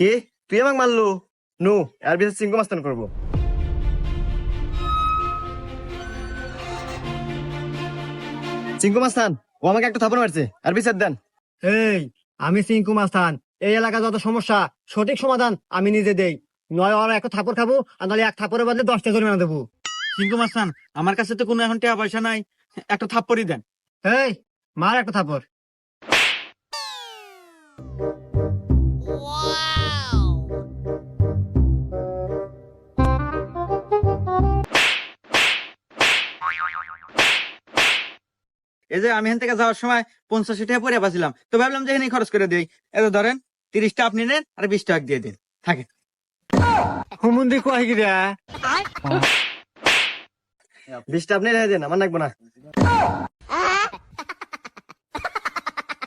কে তুই আমাকে মারলো? নো, এর বিচার চিঙ্কু মাস্তান করবো। চিঙ্কু মাস্তান, ও আমাকে একটা থাপড় মারছে, আর বিচার দেন। এই, আমি সিংকু মাস্তান। এই এলাকা যত সমস্যা সঠিক সমাধান আমি নিজে দেই। নয় ওরা এক থাপড় খাবো, আর নাহলে এক থাপড়ের বদলে 10টা জরিমানা দেবো। সিংকু মাস্তান, আমার কাছে তো কোনো এখন টাকা পয়সা নাই, একটা থাপ্পড়ই দেন। এই, মার একটা থাপড়। এই যে আমি এখান থেকে যাওয়ার সময় 85 টাকা পরে পাচ্ছিলাম, তো ভাবলাম যে এখানে খরচ করে দিই। এত ধরেন 30টা আপনি নেন আর 20 টাকা দিয়ে দিন, থাকে। হুমুন্দি কয় গিরা? 20টা আপনি রেখে দেন, আমার লাগবে না।